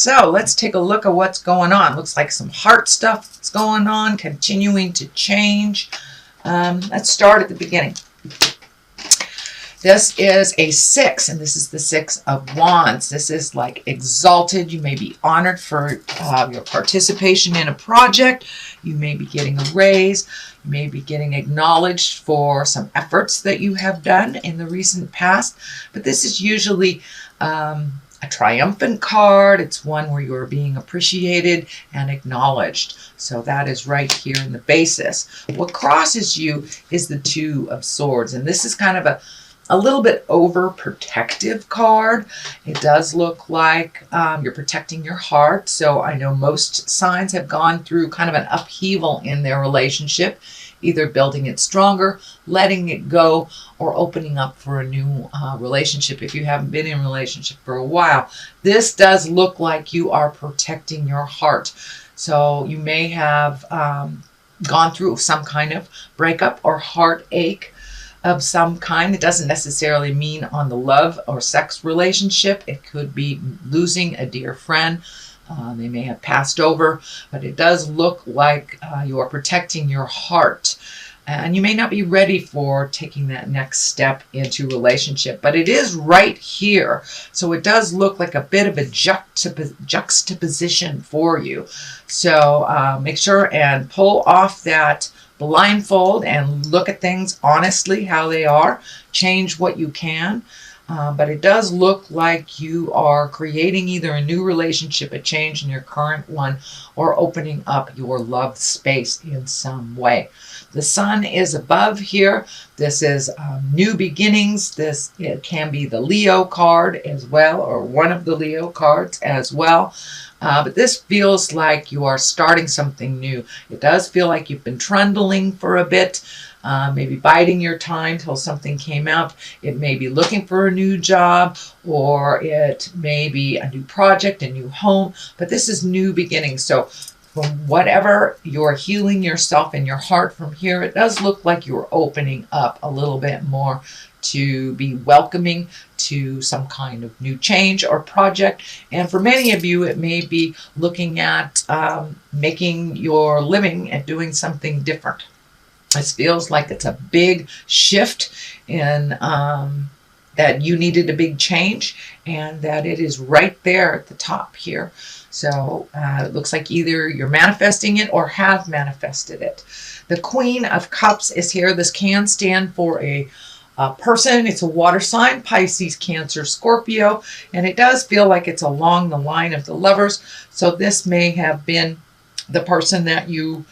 So let's take a look at what's going on. Looks like some heart stuff that's going on, continuing to change. Let's start at the beginning. This is a 6, and this is the 6 of Wands. This is like exalted. You may be honored for your participation in a project. You may be getting a raise. You may be getting acknowledged for some efforts that you have done in the recent past. But this is usually a triumphant card. It's one where you're being appreciated and acknowledged. So that is right here in the basis. What crosses you is the 2 of Swords, and this is kind of a little bit overprotective card. It does look like you're protecting your heart. So I know most signs have gone through kind of an upheaval in their relationship, either building it stronger, letting it go, or opening up for a new relationship if you haven't been in a relationship for a while. This does look like you are protecting your heart. So you may have gone through some kind of breakup or heartache of some kind. It doesn't necessarily mean on the love or sex relationship. It could be losing a dear friend. They may have passed over, but it does look like you are protecting your heart. And you may not be ready for taking that next step into relationship, but it is right here. So it does look like a bit of a juxtaposition for you. So make sure and pull off that blindfold and look at things honestly, how they are. Change what you can. But it does look like you are creating either a new relationship, a change in your current one, or opening up your love space in some way. The sun is above here. This is new beginnings. It can be the Leo card as well, or one of the Leo cards as well. But this feels like you are starting something new. It does feel like you've been trundling for a bit, maybe biding your time till something came out. It may be looking for a new job, or it may be a new project, a new home, but this is new beginnings. So from whatever you're healing yourself and your heart from here, it does look like you're opening up a little bit more to be welcoming to some kind of new change or project. And for many of you, it may be looking at making your living and doing something different. This feels like it's a big shift in that you needed a big change, and that it is right there at the top here. So it looks like either you're manifesting it or have manifested it. The Queen of Cups is here. This can stand for a person. It's a water sign, Pisces, Cancer, Scorpio, and it does feel like it's along the line of the Lovers. So this may have been the person that you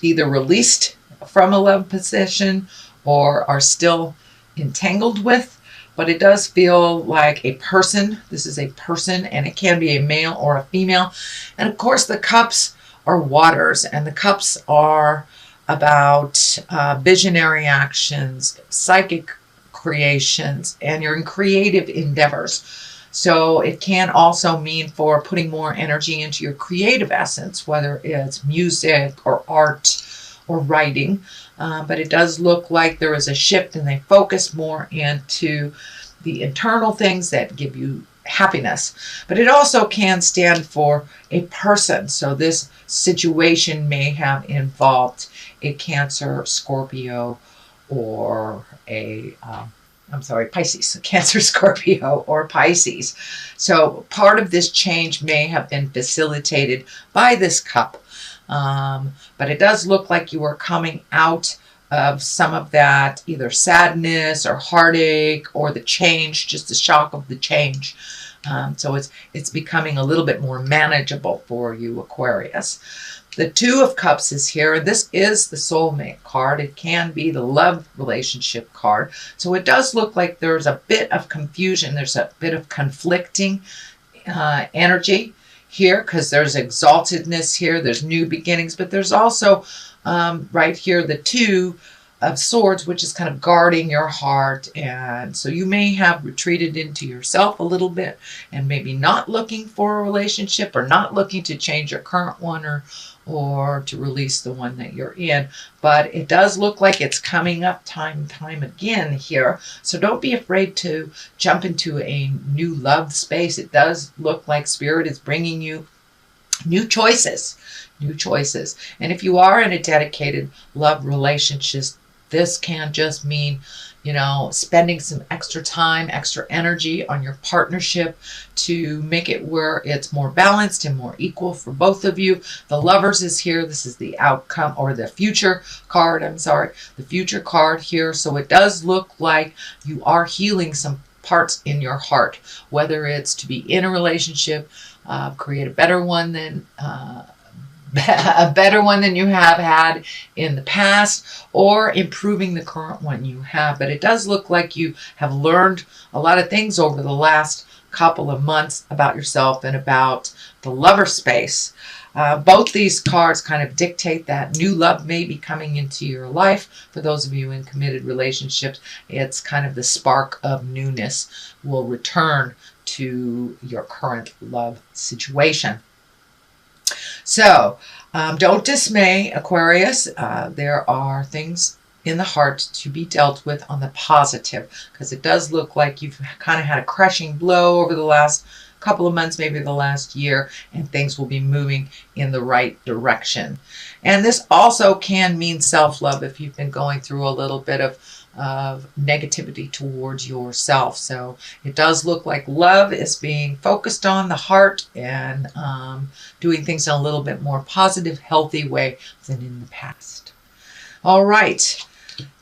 either released from a love position or are still entangled with. But it does feel like a person. This is a person, and it can be a male or a female. And of course, the cups are waters, and the cups are about visionary actions, psychic creations, and your creative endeavors. So it can also mean for putting more energy into your creative essence, whether it's music or art or writing. But it does look like there is a shift, and they focus more into the internal things that give you happiness. But it also can stand for a person. So this situation may have involved a Cancer, Scorpio, or Pisces. Cancer, Scorpio, or Pisces. So part of this change may have been facilitated by this cup. But it does look like you are coming out of some of that either sadness or heartache or the change, just the shock of the change. So it's becoming a little bit more manageable for you, Aquarius. The Two of Cups is here. This is the soulmate card. It can be the love relationship card. So it does look like there's a bit of confusion. There's a bit of conflicting energy here, because there's exaltedness here. There's new beginnings, but there's also right here the two of Swords, which is kind of guarding your heart. And so you may have retreated into yourself a little bit and maybe not looking for a relationship or not looking to change your current one or to release the one that you're in. But it does look like it's coming up time and time again here. So don't be afraid to jump into a new love space. It does look like Spirit is bringing you new choices. And if you are in a dedicated love relationship, this can just mean, spending some extra time, extra energy on your partnership to make it where it's more balanced and more equal for both of you. The Lovers is here. This is the outcome, or the future card. The future card here. So it does look like you are healing some parts in your heart, whether it's to be in a relationship, create a better one than you have had in the past, or improving the current one you have. But it does look like you have learned a lot of things over the last couple of months about yourself and about the Lover space. Both these cards kind of dictate that new love may be coming into your life. For those of you in committed relationships, it's kind of the spark of newness will return to your current love situation. So don't dismay, Aquarius. There are things in the heart to be dealt with on the positive, because it does look like you've kind of had a crushing blow over the last couple of months, maybe the last year, and things will be moving in the right direction. And this also can mean self-love if you've been going through a little bit of negativity towards yourself. So it does look like love is being focused on the heart and doing things in a little bit more positive, healthy way than in the past. All right.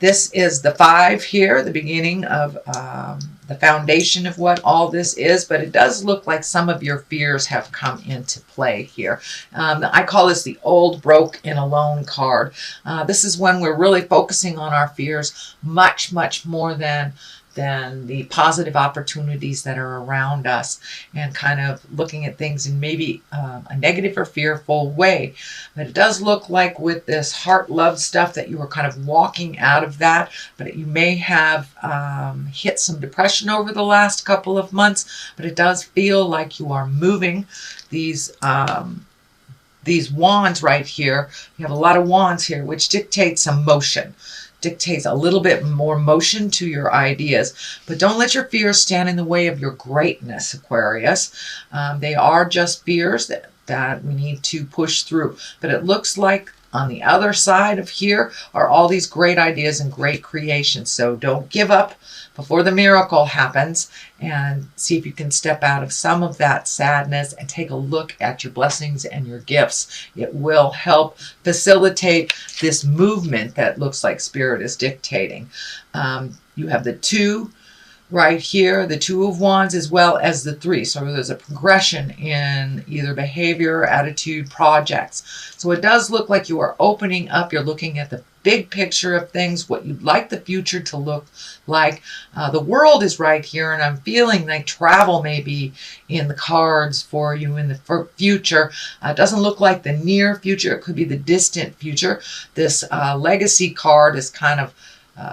This is the 5 here, the beginning of the foundation of what all this is, but it does look like some of your fears have come into play here. I call this the old, broke, and alone card. This is when we're really focusing on our fears much, much more than the positive opportunities that are around us, and kind of looking at things in maybe a negative or fearful way. But it does look like with this heart love stuff that you were kind of walking out of that, but you may have hit some depression over the last couple of months, but it does feel like you are moving. These wands right here, you have a lot of wands here, which dictates some motion. Dictates a little bit more motion to your ideas. But don't let your fears stand in the way of your greatness, Aquarius. They are just fears that we need to push through. But it looks like on the other side of here are all these great ideas and great creations. So don't give up before the miracle happens, and see if you can step out of some of that sadness and take a look at your blessings and your gifts. It will help facilitate this movement that looks like Spirit is dictating. You have the 2 right here, the 2 of Wands, as well as the 3. So there's a progression in either behavior, attitude, projects. So it does look like you are opening up. You're looking at the big picture of things, what you'd like the future to look like. The World is right here, and I'm feeling like travel may be in the cards for you in the future. It doesn't look like the near future. It could be the distant future. This Legacy card is kind of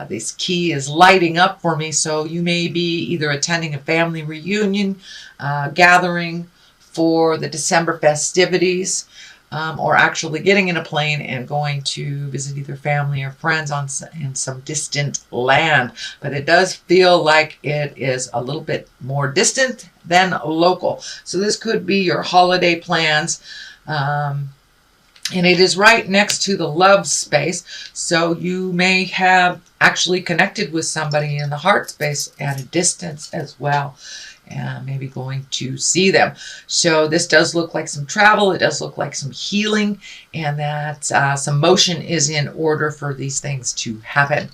this key is lighting up for me, so you may be either attending a family reunion, gathering for the December festivities, or actually getting in a plane and going to visit either family or friends in some distant land. But it does feel like it is a little bit more distant than local. So this could be your holiday plans. And it is right next to the love space. So you may have actually connected with somebody in the heart space at a distance as well. And maybe going to see them. So this does look like some travel. It does look like some healing, and that some motion is in order for these things to happen.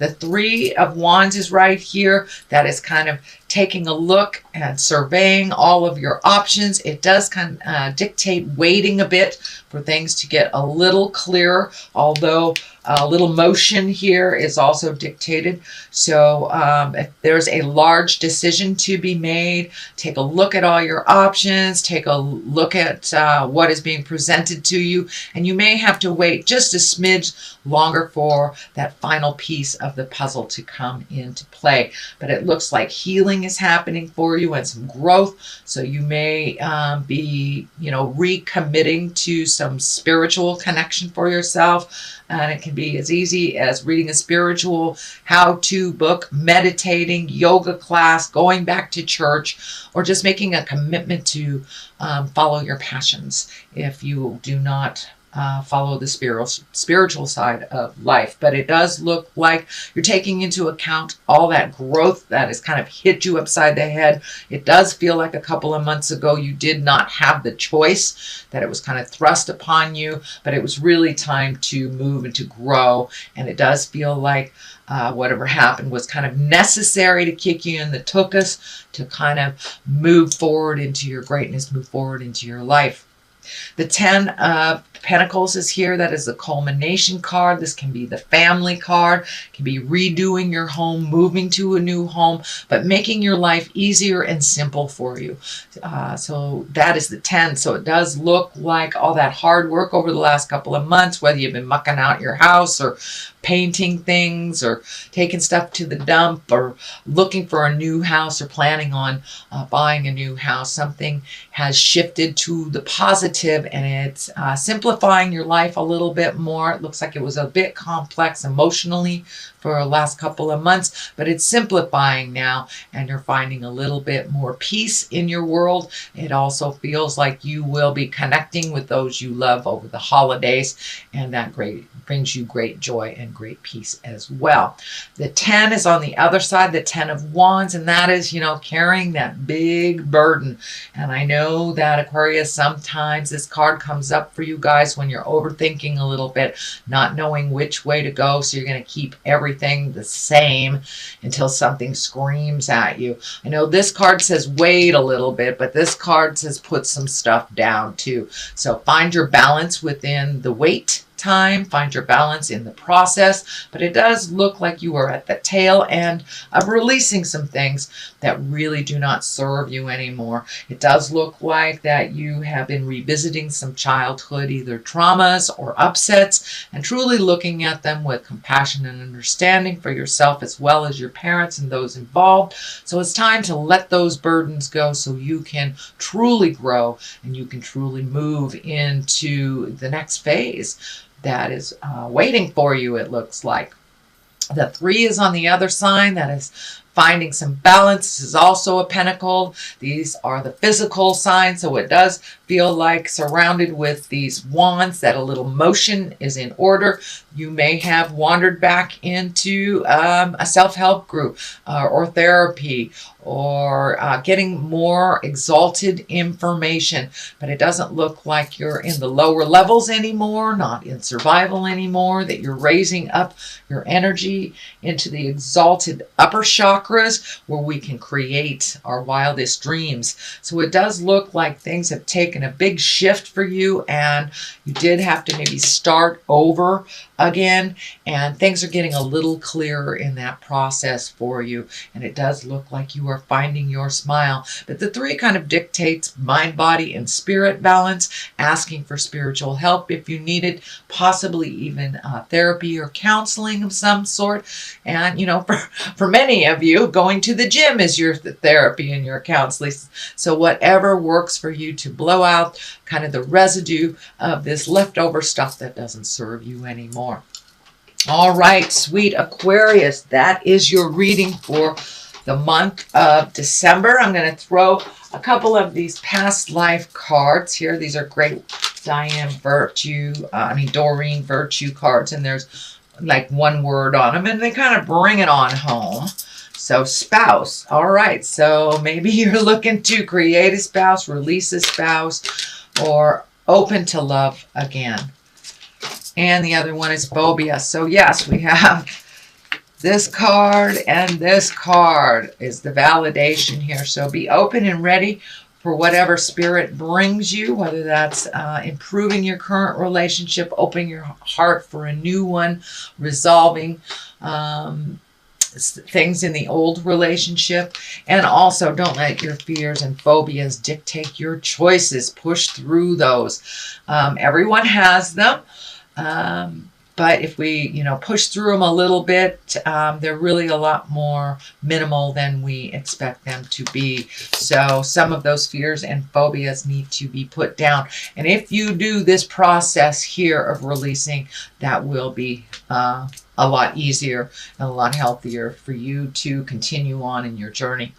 The Three of Wands is right here. That is kind of taking a look and surveying all of your options. It does kind of dictate waiting a bit for things to get a little clearer, although a little motion here is also dictated. So if there's a large decision to be made, take a look at all your options, take a look at what is being presented to you, and you may have to wait just a smidge longer for that final piece of the puzzle to come into play. But it looks like healing is happening for you and some growth. So you may be, recommitting to some spiritual connection for yourself. And it can be as easy as reading a spiritual how-to book, meditating, yoga class, going back to church, or just making a commitment to follow your passions if you do not follow the spiritual side of life. But it does look like you're taking into account all that growth that has kind of hit you upside the head. It does feel like a couple of months ago you did not have the choice, that it was kind of thrust upon you, but it was really time to move and to grow. And it does feel like whatever happened was kind of necessary to kick you in the tuchus to kind of move forward into your greatness, move forward into your life. The Ten of Pentacles is here. That is the culmination card. This can be the family card. It can be redoing your home, moving to a new home, but making your life easier and simple for you. So that is the 10. So it does look like all that hard work over the last couple of months, whether you've been mucking out your house or painting things or taking stuff to the dump or looking for a new house or planning on buying a new house. Something has shifted to the positive and it's simplifying your life a little bit more. It looks like it was a bit complex emotionally for the last couple of months, but it's simplifying now and you're finding a little bit more peace in your world. It also feels like you will be connecting with those you love over the holidays, and that brings you great joy and great peace as well. The 10 is on the other side, the 10 of Wands, and that is, carrying that big burden. And I know that Aquarius, sometimes this card comes up for you guys when you're overthinking a little bit, not knowing which way to go, so you're going to keep everything the same until something screams at you. I know this card says wait a little bit, but this card says put some stuff down too. So find your balance within the wait time, find your balance in the process, but it does look like you are at the tail end of releasing some things that really do not serve you anymore. It does look like that you have been revisiting some childhood, either traumas or upsets, and truly looking at them with compassion and understanding for yourself as well as your parents and those involved. So it's time to let those burdens go so you can truly grow and you can truly move into the next phase that is waiting for you, it looks like. The 3 is on the other side. That is finding some balance. This is also a pentacle. These are the physical signs, so it does feel like surrounded with these wands that a little motion is in order. You may have wandered back into a self-help group or therapy or getting more exalted information, but it doesn't look like you're in the lower levels anymore, not in survival anymore, that you're raising up your energy into the exalted upper chakras where we can create our wildest dreams. So it does look like things have taken a big shift for you and you did have to maybe start over again, and things are getting a little clearer in that process for you, and it does look like you are finding your smile. But the 3 kind of dictates mind, body, and spirit balance, asking for spiritual help if you need it, possibly even therapy or counseling of some sort. And for many of you, going to the gym is your therapy and your counseling. So whatever works for you to blow out kind of the residue of this leftover stuff that doesn't serve you anymore. All right, sweet Aquarius, that is your reading for the month of December. I'm going to throw a couple of these past life cards here. These are great Doreen Virtue cards, and there's like one word on them, and they kind of bring it on home. So spouse. All right, so maybe you're looking to create a spouse, release a spouse, or open to love again. And the other one is phobia. So yes, we have this card and this card is the validation here. So be open and ready for whatever spirit brings you, whether that's improving your current relationship, opening your heart for a new one, resolving things in the old relationship. And also, don't let your fears and phobias dictate your choices. Push through those. Everyone has them. But if we, push through them a little bit, they're really a lot more minimal than we expect them to be. So some of those fears and phobias need to be put down. And if you do this process here of releasing, that will be a lot easier and a lot healthier for you to continue on in your journey.